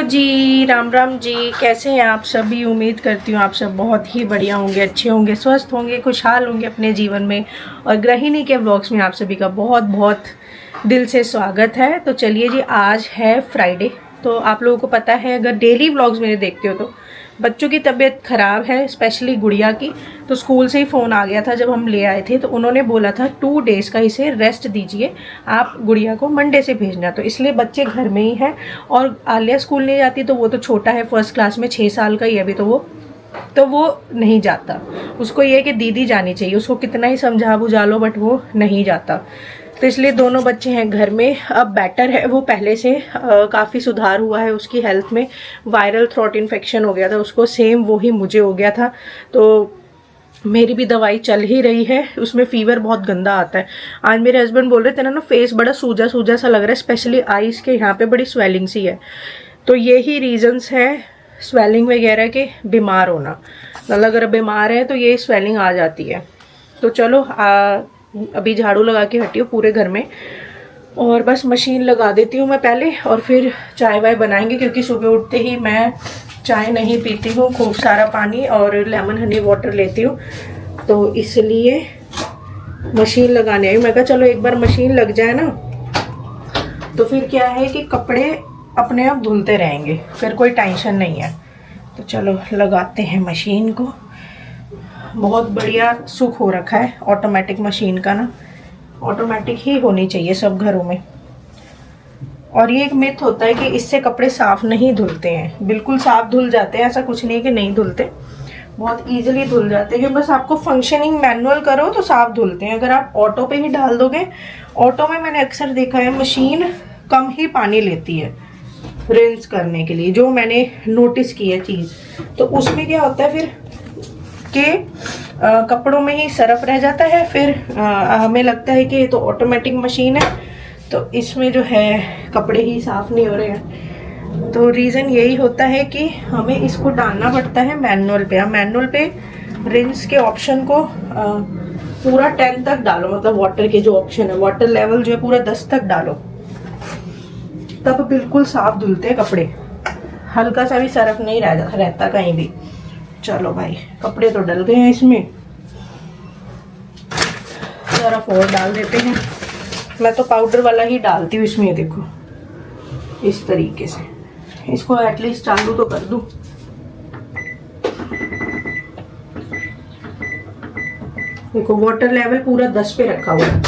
जी, राम राम जी। कैसे हैं आप सभी? उम्मीद करती हूँ आप सब बहुत ही बढ़िया होंगे, अच्छे होंगे, स्वस्थ होंगे, खुशहाल होंगे अपने जीवन में। और गृहिणी के व्लॉग्स में आप सभी का बहुत बहुत दिल से स्वागत है। तो चलिए जी, आज है फ्राइडे। तो आप लोगों को पता है, अगर डेली व्लॉग्स मेरे देखते हो तो बच्चों की तबीयत ख़राब है, स्पेशली गुड़िया की। तो स्कूल से ही फ़ोन आ गया था जब हम ले आए थे, तो उन्होंने बोला था 2 डेज़ का इसे रेस्ट दीजिए, आप गुड़िया को मंडे से भेजना। तो इसलिए बच्चे घर में ही हैं। और आलिया स्कूल नहीं जाती, तो वो तो छोटा है, फर्स्ट क्लास में, 6 साल का ही अभी, तो वो नहीं जाता। उसको ये है कि दीदी जानी चाहिए, उसको कितना ही समझा बुझा लो बट वो नहीं जाता। तो इसलिए दोनों बच्चे हैं घर में। अब बेटर है, वो पहले से काफ़ी सुधार हुआ है उसकी हेल्थ में। वायरल थ्रोट इन्फेक्शन हो गया था उसको, सेम वही मुझे हो गया था। तो मेरी भी दवाई चल ही रही है। उसमें फीवर बहुत गंदा आता है। आज मेरे हस्बैंड बोल रहे थे ना फेस बड़ा सूजा सूजा सा लग रहा है, स्पेशली आईज के यहाँ पे बड़ी स्वेलिंग सी है। तो यही रीजंस है स्वेलिंग वगैरह के, बीमार होना। मतलब अगर बीमार है तो ये स्वेलिंग आ जाती है। तो चलो अभी झाड़ू लगा के हटी हूँ पूरे घर में, और बस मशीन लगा देती हूँ मैं पहले, और फिर चाय वाय बनाएंगे। क्योंकि सुबह उठते ही मैं चाय नहीं पीती हूँ, खूब सारा पानी और लेमन हनी वाटर लेती हूँ, तो इसलिए मशीन लगाने आई। मैं कहा चलो एक बार मशीन लग जाए ना, तो फिर क्या है कि कपड़े अपने आप धुलते रहेंगे, फिर कोई टेंशन नहीं है। तो चलो लगाते हैं मशीन को। बहुत बढ़िया सुख हो रखा है ऑटोमेटिक मशीन का ना। ऑटोमेटिक ही होनी चाहिए सब घरों में। और ये एक मिथ होता है कि इससे कपड़े साफ नहीं धुलते हैं। बिल्कुल साफ धुल जाते हैं, ऐसा कुछ नहीं है कि नहीं धुलते, बहुत इजीली धुल जाते हैं। बस आपको फंक्शनिंग मैनुअल करो तो साफ धुलते हैं। अगर आप ऑटो पे ही डाल दोगे, ऑटो में मैंने अक्सर देखा है मशीन कम ही पानी लेती है रिंस करने के लिए, जो मैंने नोटिस की है चीज़। तो उसमें क्या होता है फिर के कपड़ों में ही सरफ रह जाता है। फिर हमें लगता है कि ये तो ऑटोमेटिक मशीन है, तो इसमें जो है कपड़े ही साफ नहीं हो रहे हैं। तो रीज़न यही होता है कि हमें इसको डालना पड़ता है मैनुअल पे। आप मैनुअल पे रिंस के ऑप्शन को पूरा 10 तक डालो, मतलब वाटर के जो ऑप्शन है, वाटर लेवल जो है पूरा 10 तक डालो, तब बिल्कुल साफ धुलते हैं कपड़े। हल्का सा भी सरफ नहीं रहता कहीं भी। चलो भाई, कपड़े तो डल गए हैं इसमें, सरफ और डाल देते हैं। मैं तो पाउडर वाला ही डालती हूँ इसमें, देखो इस तरीके से। इसको एटलीस्ट चालू तो कर दूं। देखो वाटर लेवल पूरा 10 पे रखा हुआ है,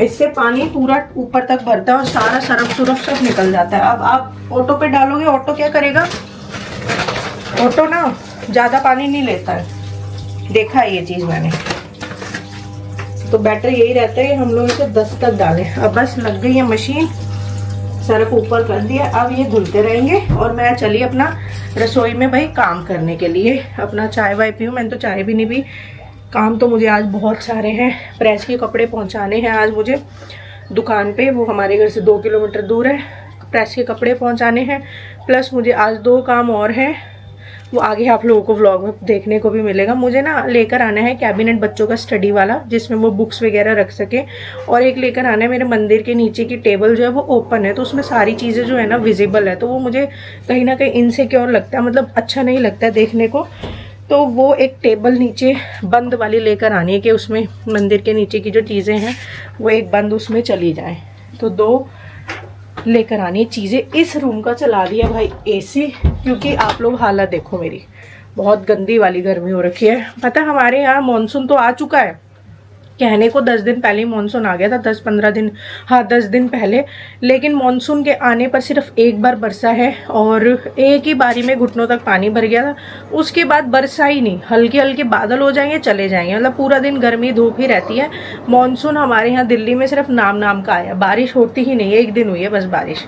इससे पानी पूरा ऊपर तक भरता है और सारा सरफ सुरफ सब निकल जाता है। अब आप ऑटो पे डालोगे, ऑटो क्या करेगा, ऑटो ना ज़्यादा पानी नहीं लेता है, देखा है ये चीज़ मैंने। तो बेटर यही रहता है कि हम लोग इसे 10 तक डालें। अब बस लग गई है मशीन, सरफ ऊपर कर दिया, अब ये धुलते रहेंगे। और मैं चली अपना रसोई में भाई काम करने के लिए, अपना चाय वाय पीऊँ। मैंने तो चाय भी नहीं पी। काम तो मुझे आज बहुत सारे हैं। प्रेस के कपड़े पहुंचाने हैं आज मुझे दुकान पे, वो हमारे घर से 2 किलोमीटर दूर है। प्रेस के कपड़े पहुंचाने हैं, प्लस मुझे आज 2 काम और हैं, वो आगे आप लोगों को व्लॉग में देखने को भी मिलेगा। मुझे ना लेकर आना है कैबिनेट बच्चों का स्टडी वाला, जिसमें वो बुक्स वगैरह रख सके। और एक लेकर आना है मेरे मंदिर के नीचे की टेबल जो है वो ओपन है, तो उसमें सारी चीज़ें जो है ना विजिबल है। तो वो मुझे कहीं ना कहीं इनसिक्योर लगता है, मतलब अच्छा नहीं लगता है देखने को। तो वो एक टेबल नीचे बंद वाली लेकर आनी है कि उसमें मंदिर के नीचे की जो चीज़ें हैं वो एक बंद उसमें चली जाएँ। तो 2 लेकर आनी है चीज़ें। इस रूम का चला दिया भाई एसी, क्योंकि आप लोग हालत देखो मेरी, बहुत गंदी वाली गर्मी हो रखी है। पता हमारे यहाँ मानसून तो आ चुका है, कहने को 10 दिन पहले ही मानसून आ गया था, 10-15 दिन, हाँ 10 दिन पहले। लेकिन मानसून के आने पर सिर्फ एक बार बरसा है, और एक ही बारी में घुटनों तक पानी भर गया था। उसके बाद बरसा ही नहीं, हल्के हल्के बादल हो जाएंगे, चले जाएंगे, मतलब पूरा दिन गर्मी धूप ही रहती है। मानसून हमारे यहाँ दिल्ली में सिर्फ नाम नाम का आया, बारिश होती ही नहीं है। 1 दिन हुई है बस बारिश।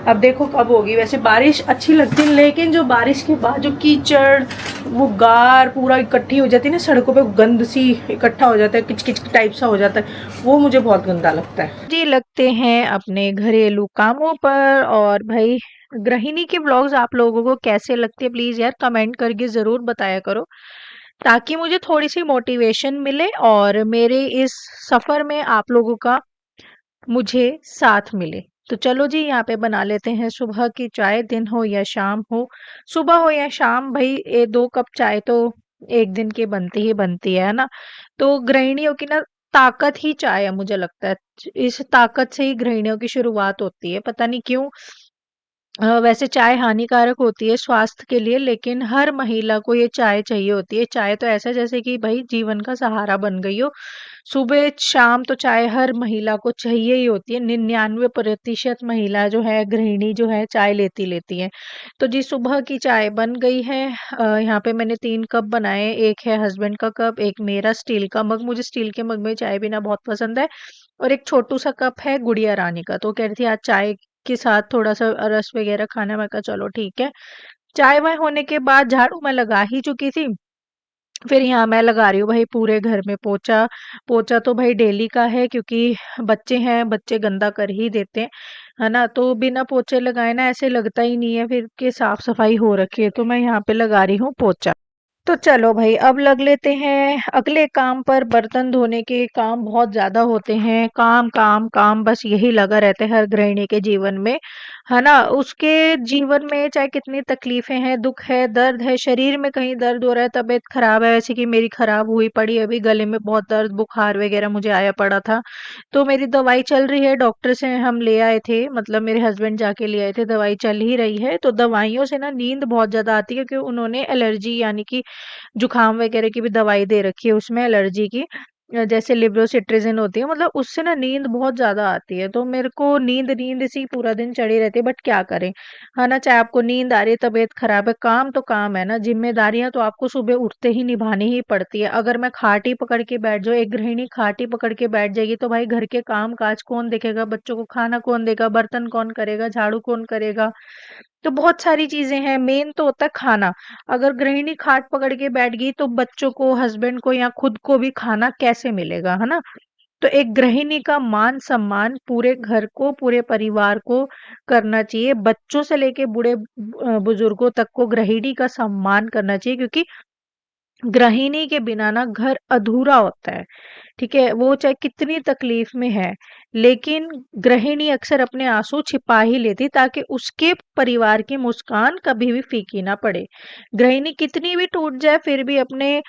अब देखो कब होगी। वैसे बारिश अच्छी लगती है, लेकिन जो बारिश के बाद जो कीचड़, वो गार पूरा इकट्ठी हो जाती है ना सड़कों पे, गंद सी इकट्ठा हो जाता है, किचकिच टाइप सा हो जाता है, वो मुझे बहुत गंदा लगता है जी। लगते हैं अपने घरेलू कामों पर। और भाई गृहिणी के ब्लॉग्स आप लोगों को कैसे लगते हैं, प्लीज यार कमेंट करके जरूर बताया करो, ताकि मुझे थोड़ी सी मोटिवेशन मिले और मेरे इस सफर में आप लोगों का मुझे साथ मिले। तो चलो जी यहाँ पे बना लेते हैं सुबह की चाय, दिन हो या शाम हो, सुबह हो या शाम भाई, ये 2 कप चाय तो एक दिन की बनती ही बनती है ना? तो गृहिणियों की ना ताकत ही चाय है, मुझे लगता है। इस ताकत से ही गृहिणियों की शुरुआत होती है, पता नहीं क्यों। वैसे चाय हानिकारक होती है स्वास्थ्य के लिए, लेकिन हर महिला को ये चाय चाहिए होती है। चाय तो ऐसा जैसे कि भाई जीवन का सहारा बन गई हो। सुबह शाम तो चाय हर महिला को चाहिए ही होती है। 99% महिला जो है, गृहिणी जो है, चाय लेती लेती है। तो जी सुबह की चाय बन गई है। यहाँ पे मैंने 3 कप बनाए, एक है हस्बैंड का कप, एक मेरा स्टील का मग, मुझे स्टील के मग में चाय पीना बहुत पसंद है, और एक छोटू सा कप है गुड़िया रानी का। तो कह रही थी आज चाय के साथ थोड़ा-सा रस वगैरह खाना है, मैं कहा चलो ठीक है। चाय-वाय होने के बाद झाड़ू मैं लगा ही चुकी थी, फिर यहाँ मैं लगा रही हूँ भाई पूरे घर में पोछा। पोछा तो भाई डेली का है, क्योंकि बच्चे हैं, बच्चे गंदा कर ही देते हैं, है ना? तो बिना पोछे लगाए ना ऐसे लगता ही नहीं है फिर कि साफ-सफाई हो रखी है, तो मैं यहाँ पे लगा रही हूँ पोछा। तो चलो भाई अब लग लेते हैं अगले काम पर। बर्तन धोने के काम बहुत ज्यादा होते हैं, काम काम काम बस यही लगा रहता है हर गृहिणी के जीवन में, है ना? उसके जीवन में चाहे कितनी तकलीफें हैं, दुख है, दर्द है, शरीर में कहीं दर्द हो रहा है, तबीयत खराब है, वैसे कि मेरी खराब हुई पड़ी है, अभी गले में बहुत दर्द, बुखार वगैरह मुझे आया पड़ा था, तो मेरी दवाई चल रही है, डॉक्टर से हम ले आए थे, मतलब मेरे हस्बैंड जाके ले आए थे, दवाई चल ही रही है। तो दवाइयों से ना नींद बहुत ज्यादा आती है, क्योंकि उन्होंने एलर्जी यानी कि जुकाम वगैरह की भी दवाई दे रखी है उसमें, एलर्जी की। जैसे लिब्रोसिट्रिजिन होती है, मतलब उससे ना नींद बहुत ज्यादा आती है, तो मेरे को नींद नींद सी पूरा दिन चढ़ी रहती है, बट क्या करें, है ना? चाहे आपको नींद आ रही है, तबीयत खराब है, काम तो काम है ना, जिम्मेदारियां तो आपको सुबह उठते ही निभानी ही पड़ती है। अगर मैं खाटी पकड़ के बैठ जाऊँ, एक गृहिणी खाटी पकड़ के बैठ जाएगी, तो भाई घर के काम काज कौन देखेगा, बच्चों को खाना कौन देगा, बर्तन कौन करेगा, झाड़ू कौन करेगा? तो बहुत सारी चीजें हैं, मेन तो होता है खाना। अगर गृहिणी खाट पकड़ के बैठ गई, तो बच्चों को, हस्बैंड को या खुद को भी खाना कैसे मिलेगा, है ना? तो एक गृहिणी का मान सम्मान पूरे घर को, पूरे परिवार को करना चाहिए, बच्चों से लेके बूढ़े बुजुर्गों तक को गृहिणी का सम्मान करना चाहिए, क्योंकि गृहिणी के बिना ना घर अधूरा होता है। ठीक है, वो चाहे कितनी तकलीफ में है, लेकिन गृहिणी अक्सर अपने आंसू छिपा ही लेती, ताकि उसके परिवार की मुस्कान कभी भी फीकी ना पड़े। गृहिणी कितनी भी टूट जाए, फिर भी अपने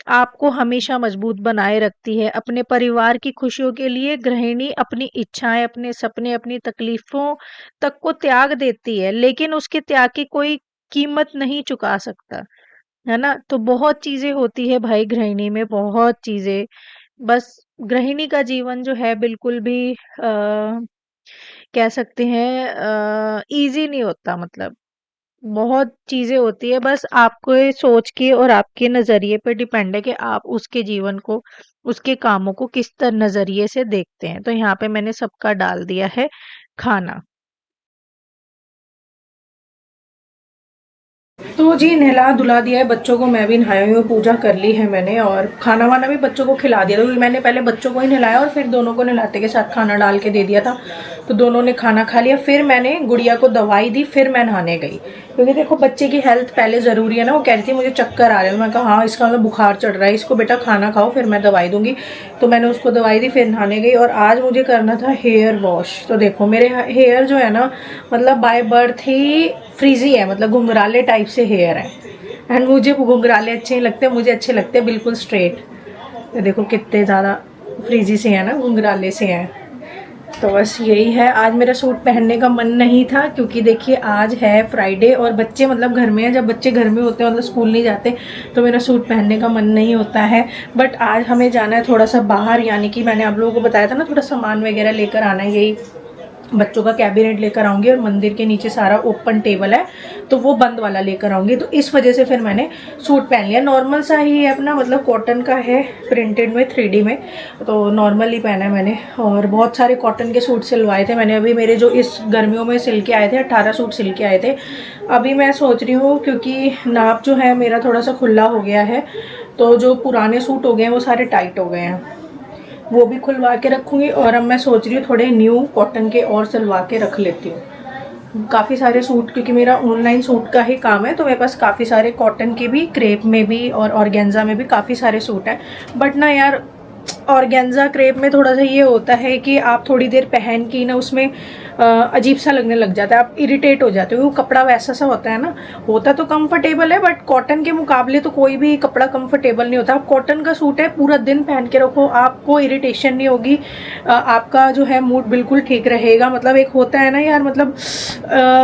आप को हमेशा मजबूत बनाए रखती है। अपने परिवार की खुशियों के लिए गृहिणी अपनी इच्छाएं, अपने सपने, अपनी तकलीफों तक को त्याग देती है, लेकिन उसके त्याग की कोई कीमत नहीं चुका सकता, है ना? तो बहुत चीजें होती है भाई गृहिणी में, बहुत चीजें। बस गृहिणी का जीवन जो है बिल्कुल भी कह सकते हैं इजी नहीं होता, मतलब बहुत चीजें होती है, बस आपको ये सोच के और आपके नजरिए पे डिपेंड है कि आप उसके जीवन को, उसके कामों को किस तरह नजरिए से देखते हैं। तो यहाँ पे मैंने सबका डाल दिया है खाना। तो जी नहला धुला दिया है बच्चों को, मैं भी नहाई हुई हूँ, पूजा कर ली है मैंने, और खाना वाना भी बच्चों को खिला दिया। तो मैंने पहले बच्चों को ही नहलाया और फिर दोनों को नहलाते के साथ खाना डाल के दे दिया था, तो दोनों ने खाना खा लिया। फिर मैंने गुड़िया को दवाई दी, फिर मैं नहाने गई, क्योंकि देखो बच्चे की हेल्थ पहले ज़रूरी है ना। वो कह रही थी मुझे चक्कर आ रहे हैं, मैं कहा हाँ इसका मतलब बुखार चढ़ रहा है, इसको बेटा खाना खाओ फिर मैं दवाई दूंगी। तो मैंने उसको दवाई दी, फिर नहाने गई। और आज मुझे करना था हेयर वॉश। तो देखो मेरे हेयर जो है ना, मतलब बाय बर्थ ही फ्रीजी है, मतलब घुंघराले टाइप से हेयर है, एंड मुझे घुंघराले अच्छे नहीं लगते, मुझे अच्छे लगते हैं बिल्कुल स्ट्रेट। तो देखो कितने ज़्यादा फ्रीजी से हैं ना, घुंघराले से हैं। तो बस यही है, आज मेरा सूट पहनने का मन नहीं था, क्योंकि देखिए आज है फ्राइडे और बच्चे मतलब घर में हैं। जब बच्चे घर में होते हैं, मतलब स्कूल नहीं जाते, तो मेरा सूट पहनने का मन नहीं होता है। बट आज हमें जाना है थोड़ा सा बाहर, यानी कि मैंने आप लोगों को बताया था ना, थोड़ा सामान वगैरह लेकर आना है। यही बच्चों का कैबिनेट लेकर आऊंगी, और मंदिर के नीचे सारा ओपन टेबल है, तो वो बंद वाला लेकर आऊंगी। तो इस वजह से फिर मैंने सूट पहन लिया, नॉर्मल सा ही है अपना, मतलब कॉटन का है, प्रिंटेड में 3D में, तो नॉर्मल ही पहना है मैंने। और बहुत सारे कॉटन के सूट सिलवाए थे मैंने, अभी मेरे जो इस गर्मियों में सिल के आए थे 18 सूट सिल के आए थे। अभी मैं सोच रही हूँ, क्योंकि नाप जो है मेरा थोड़ा सा खुला हो गया है, तो जो पुराने सूट हो गए हैं वो सारे टाइट हो गए हैं, वो भी खुलवा के रखूँगी। और अब मैं सोच रही हूँ थोड़े न्यू कॉटन के और सिलवा के रख लेती हूँ काफ़ी सारे सूट, क्योंकि मेरा ऑनलाइन सूट का ही काम है, तो मेरे पास काफ़ी सारे कॉटन के भी, क्रेप में भी और ऑर्गेन्जा में भी काफ़ी सारे सूट हैं। बट ना यार ऑर्गेन्जा क्रेप में थोड़ा सा ये होता है कि आप थोड़ी देर पहन के ना उसमें अजीब सा लगने लग जाता है, आप इरिटेट हो जाते हो। वो कपड़ा वैसा सा होता है ना, होता तो कंफर्टेबल है बट कॉटन के मुकाबले तो कोई भी कपड़ा कंफर्टेबल नहीं होता। आप कॉटन का सूट है, पूरा दिन पहन के रखो, आपको इरिटेशन नहीं होगी, आपका जो है मूड बिल्कुल ठीक रहेगा। मतलब एक होता है ना यार, मतलब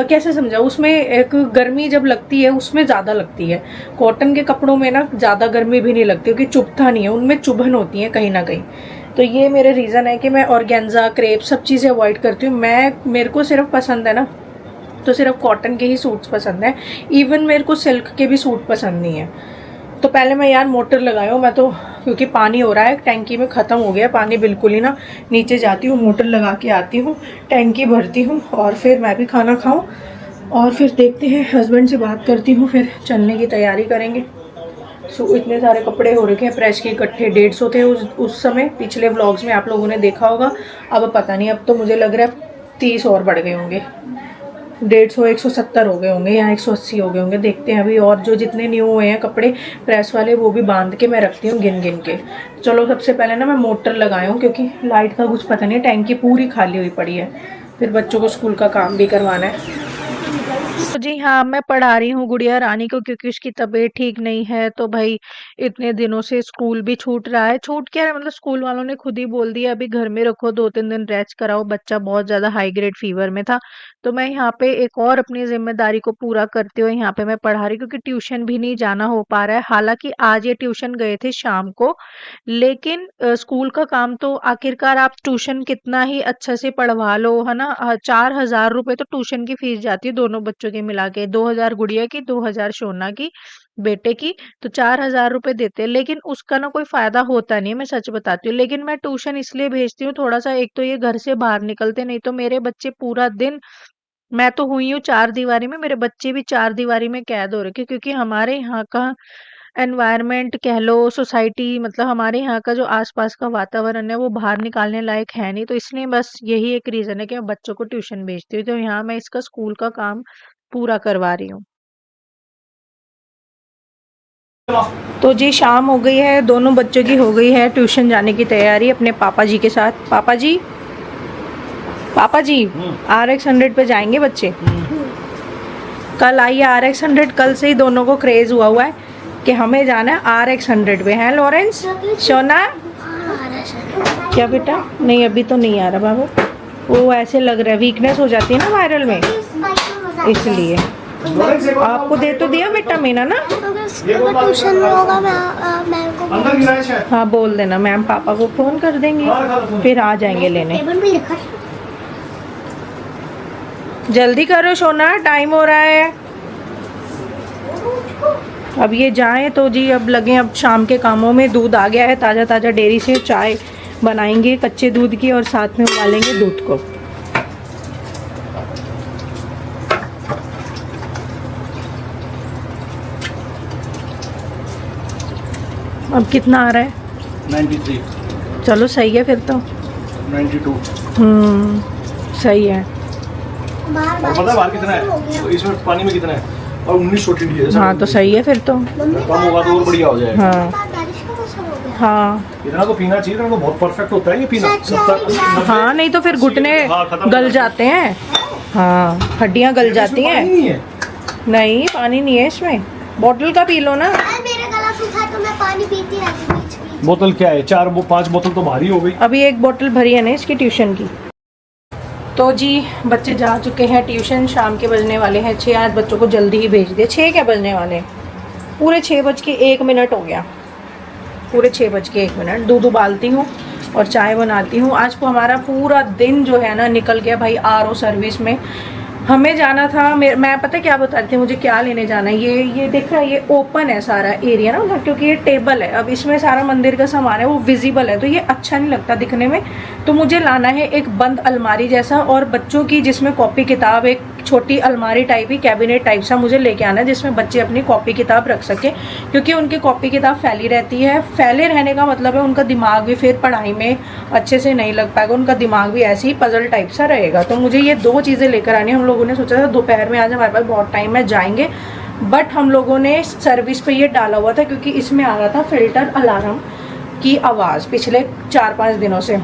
कैसे समझा, उसमें एक गर्मी जब लगती है उसमें ज़्यादा लगती है। कॉटन के कपड़ों में ना ज़्यादा गर्मी भी नहीं लगती क्योंकि चुभता नहीं है, उनमें चुभन होती है कहीं ना कहीं। तो ये मेरे रीज़न है कि मैं ऑर्गेन्जा क्रेप सब चीज़ें अवॉइड करती हूँ। मेरे को सिर्फ पसंद है ना तो सिर्फ कॉटन के ही सूट्स पसंद है, इवन मेरे को सिल्क के भी सूट पसंद नहीं है। तो पहले मैं यार मोटर लगाई हूँ मैं तो, क्योंकि पानी हो रहा है टैंकी में, ख़त्म हो गया पानी बिल्कुल ही ना। नीचे जाती हूँ, मोटर लगा के आती हूँ, टैंकी भरती हूँ और फिर मैं भी खाना खाऊँ और फिर देखते हैं, हस्बैंड से बात करती हूँ, फिर चलने की तैयारी करेंगे। इतने सारे कपड़े हो रखे हैं प्रेस के इकट्ठे, 150 थे उस समय, पिछले व्लॉग्स में आप लोगों ने देखा होगा। अब पता नहीं, अब तो मुझे लग रहा है 30 और बढ़ गए होंगे, 150 170 हो गए होंगे या 180 हो गए होंगे, देखते हैं अभी। और जो जितने न्यू हुए हैं कपड़े प्रेस वाले वो भी बांध के मैं रखती हूँ गिन गिन के। चलो सबसे पहले ना मैं मोटर लगाई हूँ क्योंकि लाइट का कुछ पता नहीं, टैंकी पूरी खाली हुई पड़ी है, फिर बच्चों को स्कूल का काम भी करवाना है। तो जी हाँ, मैं पढ़ा रही हूँ गुड़िया रानी को क्योंकि उसकी तबीयत ठीक नहीं है। तो भाई इतने दिनों से स्कूल भी छूट रहा है, छूट क्या है मतलब स्कूल वालों ने खुद ही बोल दिया अभी घर में रखो, 2-3 दिन रेस्ट कराओ। बच्चा बहुत ज़्यादा हाई ग्रेड फीवर में था, तो मैं यहाँ पे एक और अपनी जिम्मेदारी को पूरा करते हुए यहाँ पे मैं पढ़ा रही, क्योंकि ट्यूशन भी नहीं जाना हो पा रहा है। हालांकि आज ये ट्यूशन गए थे शाम को, लेकिन स्कूल का काम तो आखिरकार आप ट्यूशन कितना ही अच्छे से पढ़वा लो, है ना। 4,000 रुपए तो ट्यूशन की फीस जाती है दोनों बच्चों की मिला के, 2,000 गुड़िया की, 2,000 शोना की बेटे की, तो 4,000 रुपए देते हैं। लेकिन उसका ना कोई फायदा होता नहीं है, मैं सच बताती हूँ। लेकिन मैं ट्यूशन इसलिए भेजती हूँ थोड़ा सा, एक तो ये घर से बाहर निकलते नहीं, तो मेरे बच्चे पूरा दिन, मैं तो हुई हूँ चार दीवारी में, मेरे बच्चे भी चार दीवारी में कैद हो रखे, क्योंकि हमारे यहाँ का एनवायरनमेंट कह लो, सोसाइटी, मतलब हमारे यहाँ का जो आसपास का वातावरण है वो बाहर निकालने लायक है नहीं। तो इसलिए बस यही एक रीज़न है कि मैं बच्चों को ट्यूशन भेजती हूँ, तो यहाँ मैं इसका स्कूल का काम पूरा करवा रही हूँ। तो जी शाम हो गई है, दोनों बच्चों की हो गई है ट्यूशन जाने की तैयारी अपने पापा जी के साथ। पापा जी RX 100 पे जाएंगे बच्चे। कल आई है RX 100, कल से ही दोनों को क्रेज हुआ है कि हमें जाना है RX 100 पे, है लॉरेंस सोना? क्या बेटा? नहीं अभी तो नहीं आ रहा बाबू, वो ऐसे लग रहा है, वीकनेस हो जाती है ना वायरल में, इसलिए। आपको दे तो दिया विटामिन, है ना? ट्यूशन होगा मैम को हाँ बोल देना, मैम पापा को फोन कर देंगे, फिर आ जाएंगे लेने। जल्दी करो सोना, टाइम हो रहा है। अब ये जाएं तो जी अब लगे अब शाम के कामों में। दूध आ गया है ताज़ा ताज़ा डेयरी से, चाय बनाएंगे कच्चे दूध की और साथ में उबालेंगे दूध को। अब कितना आ रहा है? 93। चलो सही है फिर तो। 92। सही है। और पता है बाहर कितना है, तो इसमें पानी में कितना है, और 19 छोटी है। हाँ तो सही है फिर तो। कम होगा तो और बढ़िया हो जाएगा। हाँ इतना तो पीना चाहिए, इतना तो बहुत परफेक्ट होता है ये पीना। हाँ नहीं तो फिर घुटने गल जाते हैं, हाँ हड्डियाँ गल जाती हैं। नहीं पानी नहीं है इसमें, बोतल का पी लो ना। मेरा गला सूखा है तो मैं पानी पीती रहती हूँ बीच बीच। बोतल क्या है, 4-5 बोतल तो भारी हो गई। अभी एक बोतल भरी है ना इसकी ट्यूशन की। तो जी बच्चे जा चुके हैं ट्यूशन, शाम के बजने वाले हैं 6। आज बच्चों को जल्दी ही भेज दिया, 6 क्या बजने वाले हैं, पूरे 6:01 हो गया, पूरे 6:01। दूध उबालती हूँ और चाय बनाती हूँ। आज को हमारा पूरा दिन जो है ना निकल गया भाई RO सर्विस में। हमें जाना था, मैं पता क्या बता रही थी मुझे क्या लेने जाना है। ये देख रहा है, ये ओपन है सारा एरिया ना, मतलब क्योंकि ये टेबल है, अब इसमें सारा मंदिर का सामान है वो विजिबल है, तो ये अच्छा नहीं लगता दिखने में। तो मुझे लाना है एक बंद अलमारी जैसा, और बच्चों की जिसमें कॉपी किताब, एक छोटी अलमारी टाइप ही कैबिनेट टाइप सा मुझे लेके आना है, जिसमें बच्चे अपनी कॉपी किताब रख सके, क्योंकि उनकी कॉपी किताब फैली रहती है। फैले रहने का मतलब है उनका दिमाग भी फिर पढ़ाई में अच्छे से नहीं लग पाएगा, उनका दिमाग भी ऐसे ही पजल टाइप सा रहेगा। तो मुझे ये 2 चीज़ें लेकर आनी है। हम लोगों ने सोचा था दोपहर में, आज हमारे पास बहुत टाइम है जाएंगे, बट हम लोगों ने सर्विस पे ये डाला हुआ था क्योंकि इसमें आ रहा था फिल्टर अलार्म। की आवाज़ पिछले 4-5 दिनों से।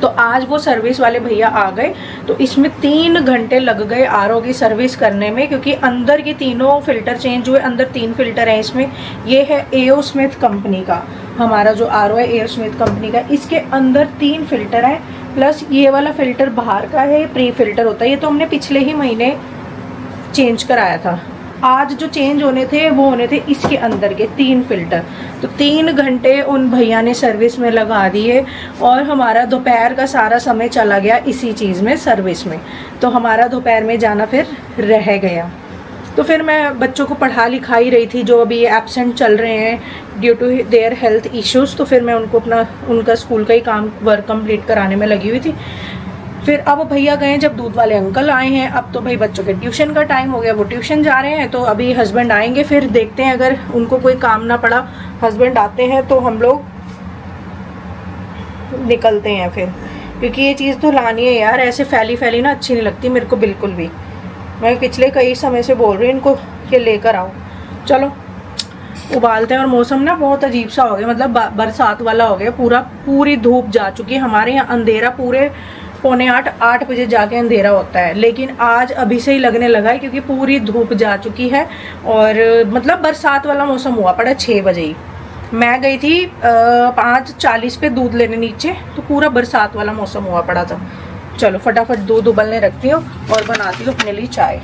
तो आज वो सर्विस वाले भैया आ गए, तो इसमें 3 घंटे लग गए आरओ की सर्विस करने में, क्योंकि अंदर के तीनों फ़िल्टर चेंज हुए। अंदर 3 फ़िल्टर हैं इसमें। ये है एओ स्मिथ कंपनी का, हमारा जो आरओ है एओ स्मिथ कंपनी का, इसके अंदर 3 फ़िल्टर हैं, प्लस ये वाला फ़िल्टर बाहर का है, प्री फ़िल्टर होता है। ये तो हमने पिछले ही महीने चेंज कराया था। आज जो चेंज होने थे वो होने थे इसके अंदर के 3 फ़िल्टर। तो 3 घंटे उन भैया ने सर्विस में लगा दिए, और हमारा दोपहर का सारा समय चला गया इसी चीज़ में, सर्विस में। तो हमारा दोपहर में जाना फिर रह गया। तो फिर मैं बच्चों को पढ़ा लिखा ही रही थी, जो अभी एब्सेंट चल रहे हैं due to their health issues. तो फिर मैं उनको उनका स्कूल का ही काम वर्क कंप्लीट कराने में लगी हुई थी। फिर अब भैया गए, जब दूध वाले अंकल आए हैं, अब तो भाई बच्चों के ट्यूशन का टाइम हो गया, वो ट्यूशन जा रहे हैं। तो अभी हस्बैंड आएंगे, फिर देखते हैं, अगर उनको कोई काम ना पड़ा, हस्बैंड आते हैं तो हम लोग निकलते हैं फिर। क्योंकि ये चीज़ तो लानी है यार, ऐसे फैली ना अच्छी नहीं लगती मेरे को बिल्कुल भी। मैं पिछले कई समय से बोल रही हूँ इनको कि लेकर आओ। चलो उबालते हैं। और मौसम ना बहुत अजीब सा हो गया, मतलब बरसात वाला हो गया, पूरी धूप जा चुकी है। हमारे यहाँ अंधेरा पूरे 7:45-8 बजे जाके अंधेरा होता है, लेकिन आज अभी से ही लगने लगा है, क्योंकि पूरी धूप जा चुकी है। और मतलब बरसात वाला मौसम हुआ पड़ा 6 बजे ही। मैं गई थी 5:40 पे दूध लेने नीचे, तो पूरा बरसात वाला मौसम हुआ पड़ा था। चलो फटाफट दूध उबलने रखती हूँ और बनाती हूँ अपने लिए चाय।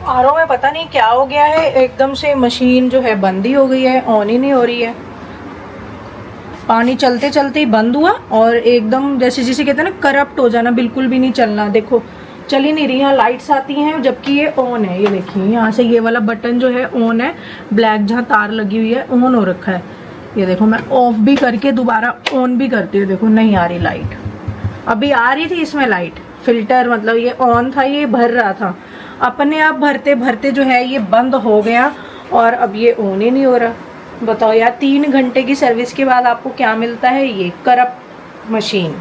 आरओ में पता नहीं क्या हो गया है, एकदम से मशीन जो है बंद ही हो गई है, ऑन ही नहीं हो रही है। पानी चलते चलते ही बंद हुआ, और एकदम जैसे जिसे कहते हैं ना करप्ट हो जाना, बिल्कुल भी नहीं चलना। देखो चल ही नहीं रही, यहाँ लाइट्स आती हैं जबकि ये ऑन है। ये देखिए यहाँ से ये वाला बटन जो है ऑन है, ब्लैक जहाँ तार लगी हुई है ऑन हो रखा है। ये देखो मैं ऑफ भी करके दोबारा ऑन भी करती हूँ, देखो नहीं आ रही लाइट। अभी आ रही थी इसमें लाइट, फिल्टर मतलब ये ऑन था, ये भर रहा था, अपने आप भरते भरते जो है ये बंद हो गया, और अब ये ऑन ही नहीं हो रहा। बताओ यार, 3 घंटे की सर्विस के बाद आपको क्या मिलता है, ये करप्ट मशीन।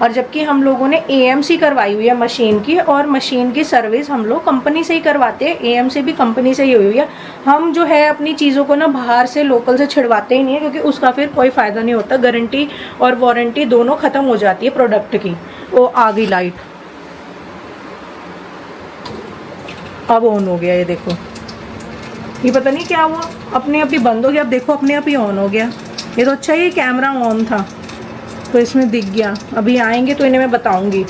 और जबकि हम लोगों ने एएमसी करवाई हुई है मशीन की, और मशीन की सर्विस हम लोग कंपनी से ही करवाते हैं, एएमसी भी कंपनी से ही हुई है। हम जो है अपनी चीज़ों को ना बाहर से लोकल से छिड़वाते ही नहीं है, क्योंकि उसका फिर कोई फ़ायदा नहीं होता। गारंटी और वारंटी दोनों ख़त्म हो जाती है प्रोडक्ट की। वो आ गई लाइट, अब ऑन हो गया। ये देखो, ये पता नहीं क्या हुआ, अपने आप ही बंद हो गया, अब देखो अपने आप ही ऑन हो गया। ये तो अच्छा ही कैमरा ऑन था तो इसमें दिख गया। अभी आएंगे तो इन्हें मैं बताऊंगी।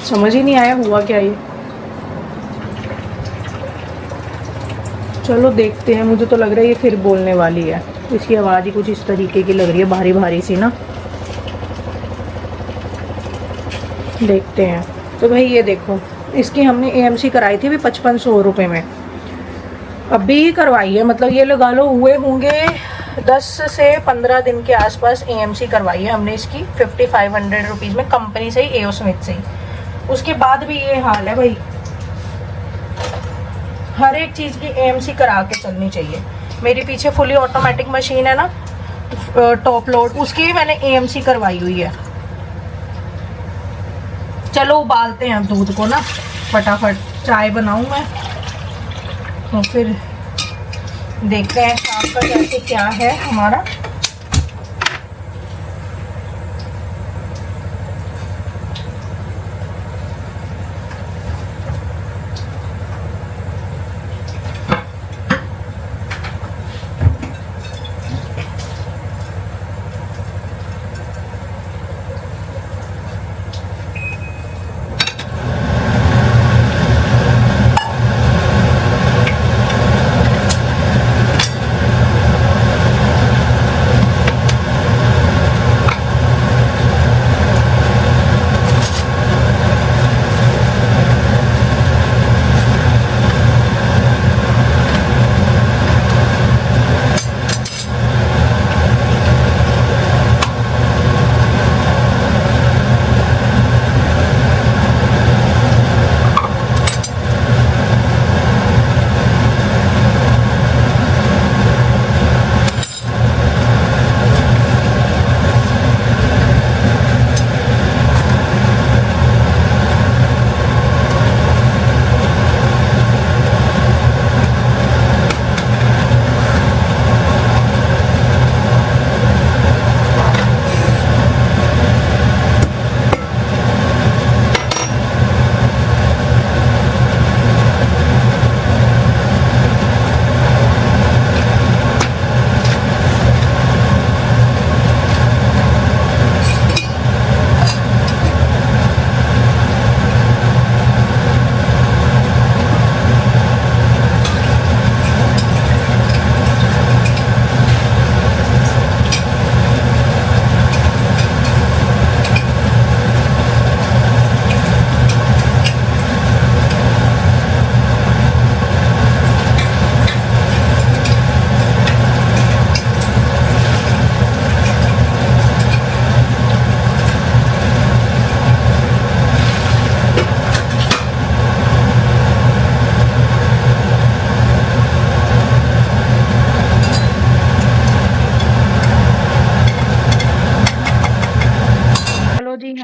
समझ ही नहीं आया हुआ क्या ये। चलो देखते हैं, मुझे तो लग रहा है ये फिर बोलने वाली है। इसकी आवाज़ ही कुछ इस तरीके की लग रही है, भारी भारी सी ना। देखते हैं। तो भाई ये देखो, इसकी हमने एएमसी कराई थी भी 5500 रुपये में, अभी करवाई है। मतलब ये लगा लो हुए होंगे 10 से 15 दिन के आसपास एएमसी करवाई है हमने इसकी 5500 रुपीज़ में, कंपनी से ही, एओ स्मिथ से ही। उसके बाद भी ये हाल है भाई, हर एक चीज़ की एएमसी करा के चलनी चाहिए। मेरी पीछे फुली ऑटोमेटिक मशीन है ना, टॉप लोड, उसकी भी मैंने एएमसी करवाई हुई है। चलो उबालते हैं दूध को ना, फटाफट चाय बनाऊं मैं, तो फिर देखते हैं शाम का कैसे क्या है हमारा।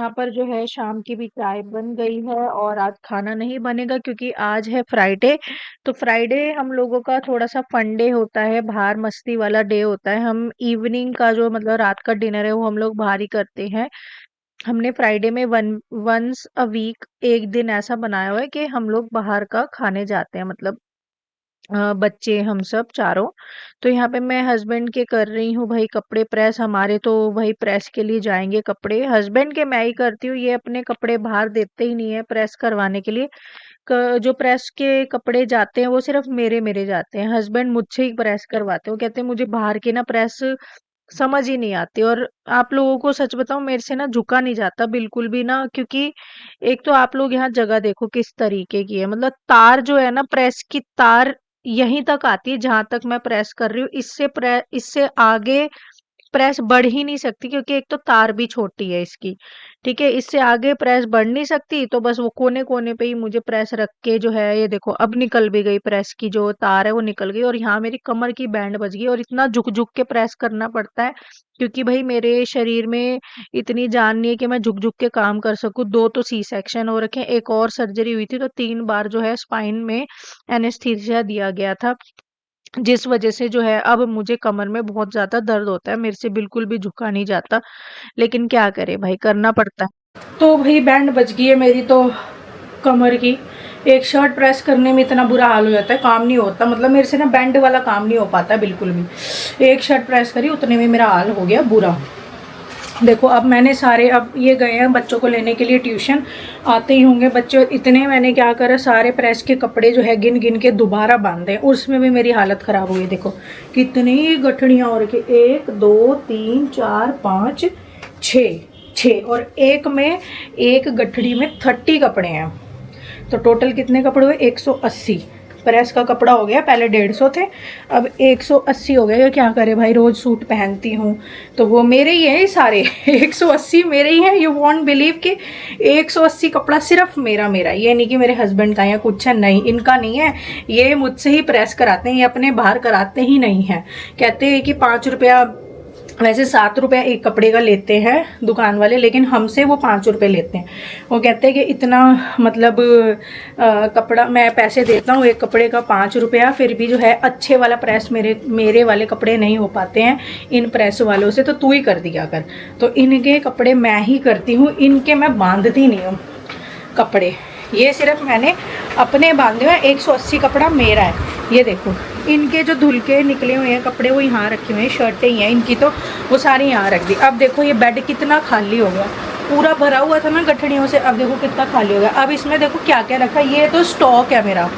यहाँ पर जो है शाम की भी चाय बन गई है और आज खाना नहीं बनेगा क्योंकि आज है फ्राइडे। तो फ्राइडे हम लोगों का थोड़ा सा फन डे होता है, बाहर मस्ती वाला डे होता है। हम इवनिंग का जो मतलब रात का डिनर है वो हम लोग बाहर ही करते हैं। हमने फ्राइडे में वंस अ वीक एक दिन ऐसा बनाया हुआ है कि हम लोग बाहर का खाने जाते हैं, मतलब बच्चे हम सब चारों। तो यहाँ पे मैं हस्बैंड के कर रही हूँ भाई कपड़े प्रेस, हमारे तो भाई प्रेस के लिए जाएंगे कपड़े। हस्बैंड के मैं ही करती हूँ, ये अपने कपड़े बाहर देते ही नहीं है प्रेस करवाने के लिए। जो प्रेस के कपड़े जाते हैं वो सिर्फ मेरे मेरे जाते हैं, हस्बैंड मुझसे ही प्रेस करवाते हैं। वो कहते हैं मुझे बाहर की ना प्रेस समझ ही नहीं आती। और आप लोगों को सच बताऊं, मेरे से ना झुका नहीं जाता बिल्कुल भी ना, क्योंकि एक तो आप लोग यहाँ जगह देखो किस तरीके की है, मतलब तार जो है ना, प्रेस की तार यहीं तक आती है जहां तक मैं प्रेस कर रही हूँ। इससे आगे प्रेस बढ़ ही नहीं सकती क्योंकि एक तो तार भी छोटी है इसकी। ठीक है, इससे आगे प्रेस बढ़ नहीं सकती, तो बस वो कोने कोने पे ही मुझे प्रेस रख के जो है, ये देखो अब निकल भी गई प्रेस की जो तार है वो निकल गई, और यहाँ मेरी कमर की बैंड बज गई। और इतना झुक झुक के प्रेस करना पड़ता है क्योंकि भाई मेरे शरीर में इतनी जान नहीं है कि मैं झुक झुक के काम कर सकूं। 2 तो सी सेक्शन हो रखे हैं, एक और सर्जरी हुई थी, तो 3 बार जो है स्पाइन में एनेस्थीसिया दिया गया था, जिस वजह से जो है अब मुझे कमर में बहुत ज़्यादा दर्द होता है, मेरे से बिल्कुल भी झुका नहीं जाता। लेकिन क्या करें भाई, करना पड़ता है। तो भाई बैंड बज गई है मेरी तो कमर की। एक शर्ट प्रेस करने में इतना बुरा हाल हो जाता है, काम नहीं होता, मतलब मेरे से ना बैंड वाला काम नहीं हो पाता बिल्कुल भी। एक शर्ट प्रेस करी उतने में मेरा हाल हो गया बुरा। देखो अब मैंने सारे, अब ये गए हैं बच्चों को लेने के लिए ट्यूशन, आते ही होंगे बच्चे। इतने मैंने क्या करा, सारे प्रेस के कपड़े जो है गिन गिन के दोबारा बांधे, उसमें भी मेरी हालत ख़राब हुई। देखो कितनी गठड़ियाँ हो रखी, 1 2 3 4 5 6 और एक गठड़ी में 30 कपड़े हैं। तो टोटल कितने कपड़े हुए, 180 प्रेस का कपड़ा हो गया। पहले 150 थे, अब 180 हो गए। क्या करे भाई, रोज सूट पहनती हूँ तो वो मेरे ही हैं सारे 180 मेरे ही हैं। यू वॉन्ट बिलीव कि 180 कपड़ा सिर्फ मेरा मेरा, ये नहीं कि मेरे हस्बैंड का या कुछ है, नहीं इनका नहीं है, ये मुझसे ही प्रेस कराते हैं, ये अपने बाहर कराते ही नहीं हैं। कहते हैं कि 5 रुपया, वैसे 7 रुपया एक कपड़े का लेते हैं दुकान वाले, लेकिन हमसे वो 5 रुपये लेते हैं। वो कहते हैं कि इतना मतलब कपड़ा मैं पैसे देता हूँ एक कपड़े का 5 रुपया, फिर भी जो है अच्छे वाला प्रेस मेरे वाले कपड़े नहीं हो पाते हैं इन प्रेस वालों से, तो तू ही कर दिया कर। तो इनके कपड़े मैं ही करती हूँ, इनके मैं बांधती नहीं हूँ कपड़े, ये सिर्फ मैंने अपने बांधे हुए। 180 कपड़ा मेरा है। ये देखो इनके जो धुल के निकले हुए हैं कपड़े वो यहाँ रखे हुए हैं, शर्टें ही हैं इनकी, तो वो सारी यहाँ रख दी। अब देखो ये बेड कितना खाली हो गया, पूरा भरा हुआ था ना गठड़ियों से, अब देखो कितना खाली हो गया। अब इसमें देखो क्या क्या रखा, ये तो स्टॉक है मेरा,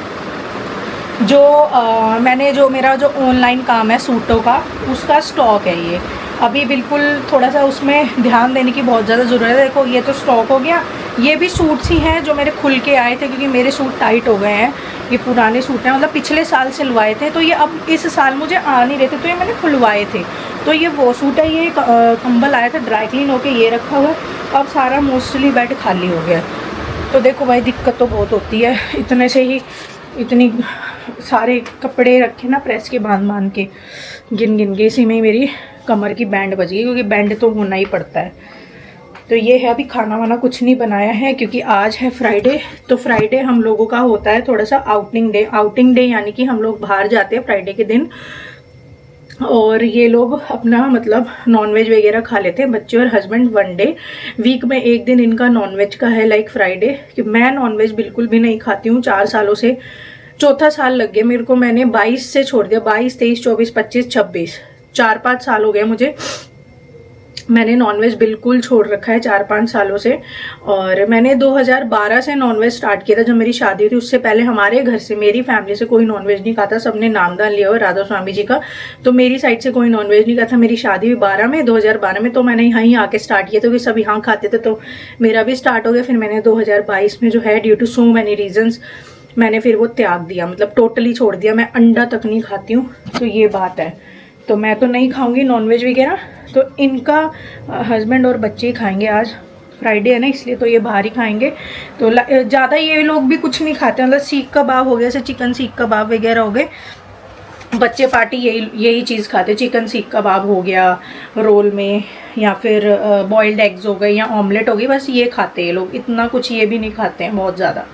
जो मेरा जो ऑनलाइन काम है सूटों का, उसका स्टॉक है ये। अभी बिल्कुल थोड़ा सा उसमें ध्यान देने की बहुत ज़्यादा ज़रूरत है। देखो ये तो स्टॉक हो गया। ये भी सूट्स ही हैं जो मेरे खुल के आए थे, क्योंकि मेरे सूट टाइट हो गए हैं, ये पुराने सूट हैं, मतलब पिछले साल सिलवाए थे, तो ये अब इस साल मुझे आ नहीं रहे थे, तो ये मैंने खुलवाए थे। तो ये वो सूट है, ये कंबल आया था ड्राई क्लीन होके, ये रखा हुआ है। अब सारा मोस्टली बेड खाली हो गया। तो देखो भाई दिक्कत तो बहुत होती है, इतने से ही इतनी सारे कपड़े रखे ना प्रेस के बांध के, गिन गिन के, इसी में ही मेरी कमर की बैंड बज गई, क्योंकि बैंड तो होना ही पड़ता है। तो ये है, अभी खाना वाना कुछ नहीं बनाया है क्योंकि आज है फ्राइडे। तो फ्राइडे हम लोगों का होता है थोड़ा सा आउटिंग डे यानी कि हम लोग बाहर जाते हैं फ्राइडे के दिन, और ये लोग अपना मतलब नॉनवेज वगैरह खा लेते हैं, बच्चे और हस्बैंड। 1 डे वीक में एक दिन इनका नॉनवेज का है, लाइक फ्राइडे। कि मैं नॉनवेज बिल्कुल भी नहीं खाती हूँ 4 सालों से, चौथा साल लग गया मेरे को, मैंने 22 से छोड़ दिया, 22 23 24 25 26, 4-5 साल हो गए मुझे, मैंने नॉनवेज बिल्कुल छोड़ रखा है 4-5 सालों से। और मैंने 2012 से नॉनवेज स्टार्ट किया था, जब मेरी शादी हुई थी। उससे पहले हमारे घर से, मेरी फैमिली से कोई नॉनवेज नहीं खाता, सबने नामदान लिया हुआ राधा स्वामी जी का, तो मेरी साइड से कोई नॉनवेज नहीं खाता। मेरी शादी हुई 2012 में, तो मैंने यहीं आके स्टार्ट किया, तो कि सब यहाँ खाते थे, तो मेरा भी स्टार्ट हो गया। फिर मैंने 2022 में जो है due to so many reasons मैंने फिर वो त्याग दिया, मतलब टोटली छोड़ दिया। मैं अंडा तक नहीं खाती हूँ, तो ये बात है। तो मैं तो नहीं खाऊंगी नॉनवेज वगैरह, तो इनका हस्बैंड और बच्चे ही खाएंगे। आज फ्राइडे है ना, इसलिए तो ये बाहर ही खाएंगे। तो ज़्यादा ये लोग भी कुछ नहीं खाते, मतलब सीख कबाब हो गया, जैसे चिकन सीख कबाब वगैरह हो गए, बच्चे पार्टी यही चीज़ खाते, चिकन सीख कबाब हो गया रोल में, या फिर बॉइल्ड एग्स हो गए या ऑमलेट हो गई, बस ये खाते हैं लोग, इतना कुछ ये भी नहीं खाते हैं बहुत ज़्यादा।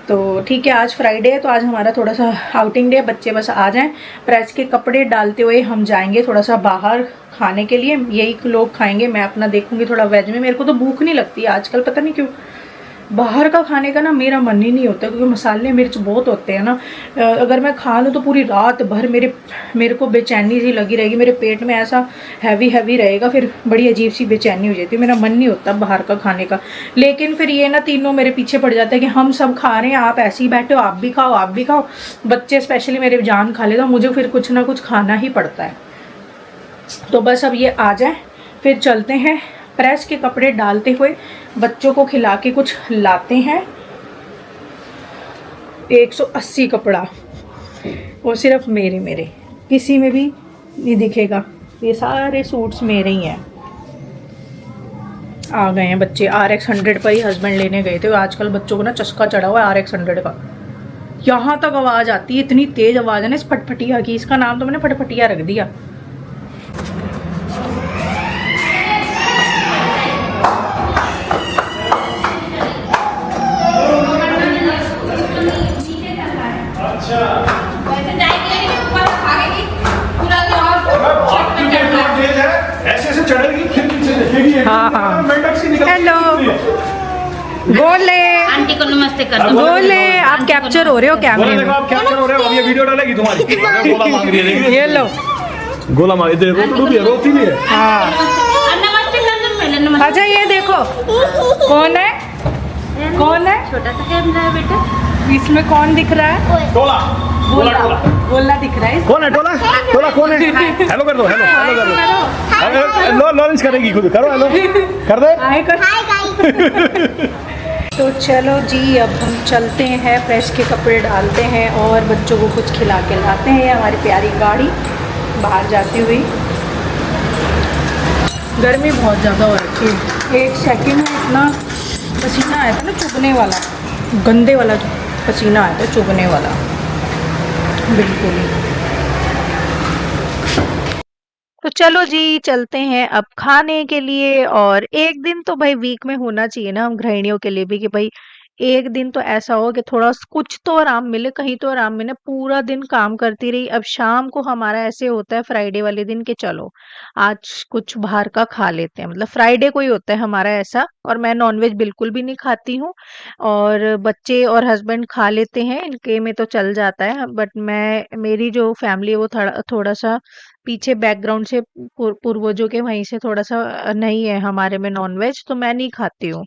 तो ठीक है, आज फ्राइडे है तो आज हमारा थोड़ा सा आउटिंग डे, बच्चे बस आ जाएं, प्रेस के कपड़े डालते हुए हम जाएंगे थोड़ा सा बाहर खाने के लिए। यही लोग खाएंगे, मैं अपना देखूंगी थोड़ा वेज में। मेरे को तो भूख नहीं लगती आजकल, पता नहीं क्यों बाहर का खाने का ना मेरा मन ही नहीं होता, क्योंकि मसाले मिर्च बहुत होते हैं ना। अगर मैं खा लूँ तो पूरी रात भर मेरे को बेचैनी सी लगी रहेगी, मेरे पेट में ऐसा हैवी रहेगा, फिर बड़ी अजीब सी बेचैनी हो जाती है, मेरा मन नहीं होता बाहर का खाने का। लेकिन फिर ये ना तीनों मेरे पीछे पड़ जाते हैं कि हम सब खा रहे हैं, आप ऐसे ही बैठे हो, आप भी खाओ, आप भी खाओ। बच्चे स्पेशली मेरे जान खा लेते, मुझे फिर कुछ ना कुछ खाना ही पड़ता है। तो बस अब ये आ जाए फिर चलते हैं, प्रेस के कपड़े डालते हुए बच्चों को खिला के कुछ लाते हैं। 180 कपड़ा, और सिर्फ मेरे किसी में भी नहीं दिखेगा, ये सारे सूट्स मेरे ही हैं। आ गए हैं बच्चे, RX 100 पर ही हस्बैंड लेने गए थे। आजकल बच्चों को ना चस्का चढ़ा हुआ है RX 100 का, यहाँ तक आवाज़ आती है, इतनी तेज़ आवाज़ है ना इस फटफटिया की। इसका नाम तो मैंने फटफटिया रख दिया। ऐसे चढ़ेगी फिर पीछे देखेगी। हाँ। हेलो, बोले आंटी को नमस्ते कर दो। बोले आप कैप्चर हो रहे हो कैमरे में। आप कैप्चर हो रहे हो, अब ये वीडियो डालेगी तुम्हारी। गोला मांग रही है, ये लो गोला मांग रही है, रोती भी है। हाँ नमस्ते कर दो पहले। नमस्ते। अच्छा ये देखो कौन है, कौन है? छोटा सा कैमरा है बेटा, इसमें कौन दिख रहा है? टोला बोला दिख रहा है। कौन है? टोला कौन है? हेलो कर दो, हेलो कर दो। लॉरेंस करेगी खुद, करो हेलो कर दे। हाय तो चलो जी, अब हम चलते हैं, प्रेस के कपड़े डालते हैं और बच्चों को कुछ खिला के लाते हैं। हमारी प्यारी गाड़ी बाहर जाती हुई। गर्मी बहुत ज़्यादा हो रखी है, एक सेकंड में इतना पसीना आया था ना, चुभने वाला, गंदे वाला पसीना आया था, चुभने वाला बिल्कुल ही। तो चलो जी, चलते हैं अब खाने के लिए। और एक दिन तो भाई वीक में होना चाहिए ना हम गृहिणियों के लिए भी, कि भाई एक दिन तो ऐसा हो कि थोड़ा कुछ तो आराम मिले, कहीं तो आराम मिले। पूरा दिन काम करती रही, अब शाम को हमारा ऐसे होता है फ्राइडे वाले दिन कि चलो आज कुछ बाहर का खा लेते हैं, मतलब फ्राइडे को ही होता है हमारा ऐसा। और मैं नॉनवेज बिल्कुल भी नहीं खाती हूँ, और बच्चे और हस्बैंड खा लेते हैं, इनके में तो चल जाता है। बट मेरी जो फैमिली है वो थोड़ा सा पीछे बैकग्राउंड से पूर्वजों के वहीं से थोड़ा सा नहीं है हमारे में नॉनवेज, तो मैं नहीं खाती हूँ।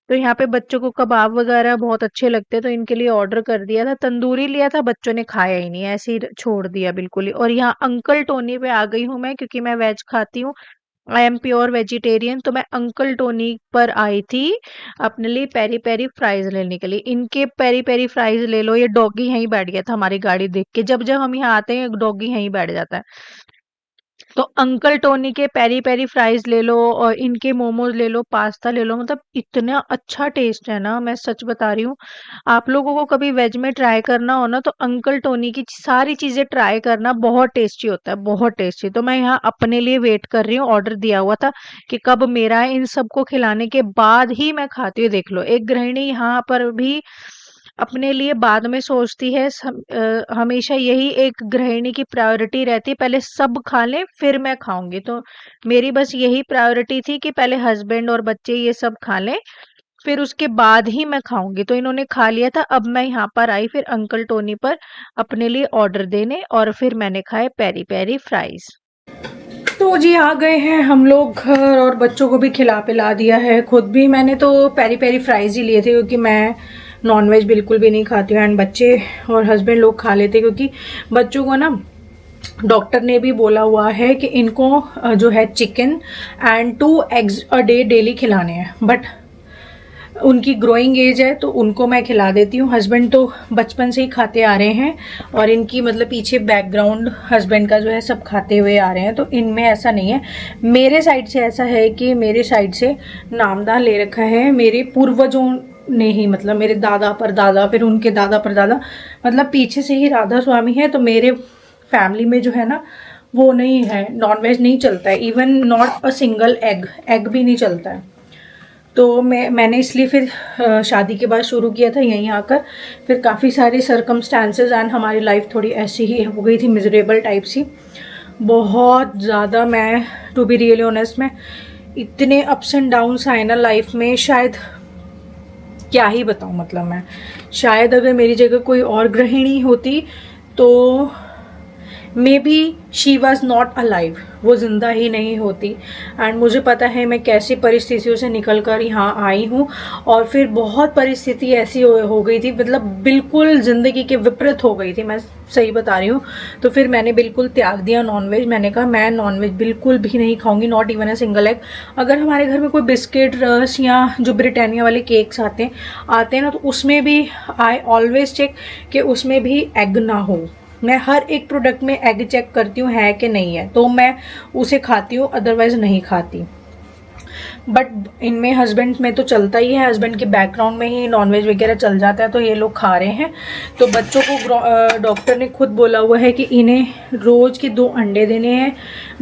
तो यहाँ पे बच्चों को कबाब वगैरह बहुत अच्छे लगते हैं, तो इनके लिए ऑर्डर कर दिया था। तंदूरी लिया था, बच्चों ने खाया ही नहीं, ऐसे ही छोड़ दिया बिल्कुल ही। और यहाँ अंकल टोनी पे आ गई हूँ मैं, क्योंकि मैं वेज खाती हूँ, आई एम प्योर वेजिटेरियन। तो मैं अंकल टोनी पर आई थी अपने लिए पेरी पेरी फ्राइज लेने के लिए। इनके पेरी पेरी फ्राइज ले लो, ये डॉगी यहीं बैठ गया था हमारी गाड़ी देख के, जब जब हम यहाँ आते हैं डॉगी यहीं बैठ जाता है। तो अंकल टोनी के पेरी पेरी फ्राइज ले लो, और इनके मोमोज ले लो, पास्ता ले लो, मतलब इतना अच्छा टेस्ट है ना, मैं सच बता रही हूँ। आप लोगों को कभी वेज में ट्राई करना हो ना, तो अंकल टोनी की सारी चीजें ट्राई करना, बहुत टेस्टी होता है, बहुत टेस्टी। तो मैं यहाँ अपने लिए वेट कर रही हूँ, ऑर्डर दिया हुआ था कि कब मेरा है, इन सबको खिलाने के बाद ही मैं खाती हूँ। देख लो, एक गृहिणी यहाँ पर भी अपने लिए बाद में सोचती है। हमेशा यही एक गृहिणी की प्रायोरिटी रहती है, पहले सब खा लें फिर मैं खाऊंगी। तो मेरी बस यही प्रायोरिटी थी कि पहले हस्बैंड और बच्चे ये सब खा लें, फिर उसके बाद ही मैं खाऊंगी। तो इन्होंने खा लिया था, अब मैं यहाँ पर आई फिर अंकल टोनी पर अपने लिए ऑर्डर देने, और फिर मैंने खाए पेरी पेरी फ्राइज। तो जी आ गए हैं हम लोग घर, और बच्चों को भी खिला पिला दिया है, खुद भी। मैंने तो पेरी पेरी फ्राइज ही लिए थे, क्योंकि मैं नॉनवेज बिल्कुल भी नहीं खाती हूँ, एंड बच्चे और हस्बैंड लोग खा लेते, क्योंकि बच्चों को ना डॉक्टर ने भी बोला हुआ है कि इनको जो है chicken and 2 eggs a day daily खिलाने हैं। बट उनकी ग्रोइंग एज है तो उनको मैं खिला देती हूँ। हस्बैंड तो बचपन से ही खाते आ रहे हैं, और इनकी मतलब पीछे बैकग्राउंड हस्बैंड का जो है सब खाते हुए आ रहे हैं, तो इनमें ऐसा नहीं है। मेरे साइड से ऐसा है कि मेरे साइड से नामदा ले रखा है मेरे पूर्वजों ने ही, मतलब मेरे दादा परदादा, फिर उनके दादा परदादा, मतलब पीछे से ही राधा स्वामी है। तो मेरे फैमिली में जो है ना वो नहीं है, नॉनवेज नहीं चलता है, even not a single egg भी नहीं चलता है। तो मैंने इसलिए फिर शादी के बाद शुरू किया था यहीं आकर। फिर काफ़ी सारे सर्कमस्टांसेस एंड हमारी लाइफ थोड़ी ऐसी ही हो गई थी, मिजरेबल टाइप सी, बहुत ज़्यादा। मैं टू बी रियली ऑनेस्ट, में इतने अप्स एंड डाउन्स आए ना लाइफ में, शायद क्या ही बताऊँ। मतलब मैं शायद अगर मेरी जगह कोई और गृहिणी होती तो may be she was not alive, वो ज़िंदा ही नहीं होती। एंड मुझे पता है मैं कैसी परिस्थितियों से निकल कर यहाँ आई हूँ, और फिर बहुत परिस्थिति ऐसी हो गई थी, मतलब बिल्कुल ज़िंदगी के विपरीत हो गई थी, मैं सही बता रही हूँ। तो फिर मैंने बिल्कुल त्याग दिया नॉनवेज। मैंने कहा मैं नॉनवेज बिल्कुल भी नहीं खाऊंगी, not even a single egg. अगर हमारे घर में कोई बिस्किट, रस या जो ब्रिटानिया वाले केक्स आते हैं ना, तो उसमें भी आई ऑलवेज चेक कि उसमें भी एग ना हो। मैं हर एक प्रोडक्ट में एग चेक करती हूँ है कि नहीं है, तो मैं उसे खाती हूँ, अदरवाइज नहीं खाती। बट इनमें हस्बैंड में तो चलता ही है, हस्बैंड के बैकग्राउंड में ही नॉनवेज वगैरह चल जाता है, तो ये लोग खा रहे हैं। तो बच्चों को डॉक्टर ने खुद बोला हुआ है कि इन्हें रोज़ के 2 अंडे देने हैं,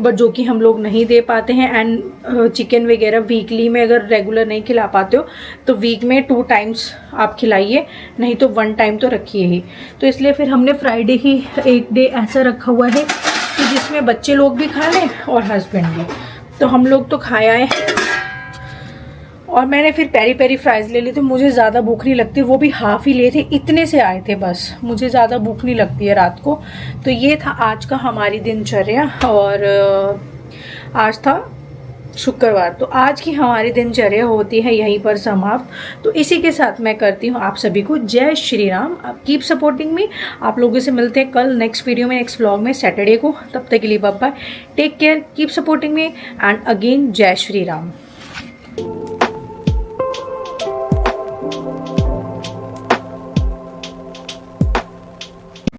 बट जो कि हम लोग नहीं दे पाते हैं। एंड चिकन वगैरह वीकली में अगर रेगुलर नहीं खिला पाते हो तो वीक में 2 टाइम्स आप खिलाइए, नहीं तो 1 टाइम तो रखिए ही। तो इसलिए फिर हमने फ्राइडे ही एक डे ऐसा रखा हुआ है कि जिसमें बच्चे लोग भी खा लें और हस्बैंड भी। तो हम लोग तो खाया है। और मैंने फिर पेरी पेरी फ्राइज़ ले ली थी, मुझे ज़्यादा भूख नहीं लगती, वो भी हाफ़ ही लिए थे, इतने से आए थे बस, मुझे ज़्यादा भूख नहीं लगती है रात को। तो ये था आज का हमारी दिनचर्या, और आज था शुक्रवार। तो आज की हमारी दिनचर्या होती है यहीं पर समाप्त। तो इसी के साथ मैं करती हूँ आप सभी को जय श्री राम। आप कीप सपोर्टिंग मी। आप लोगों से मिलते हैं कल नेक्स्ट वीडियो में, नेक्स्ट व्लॉग में, सैटरडे को। तब तक के लिए bye bye, take care, keep supporting me, and again जय श्री राम।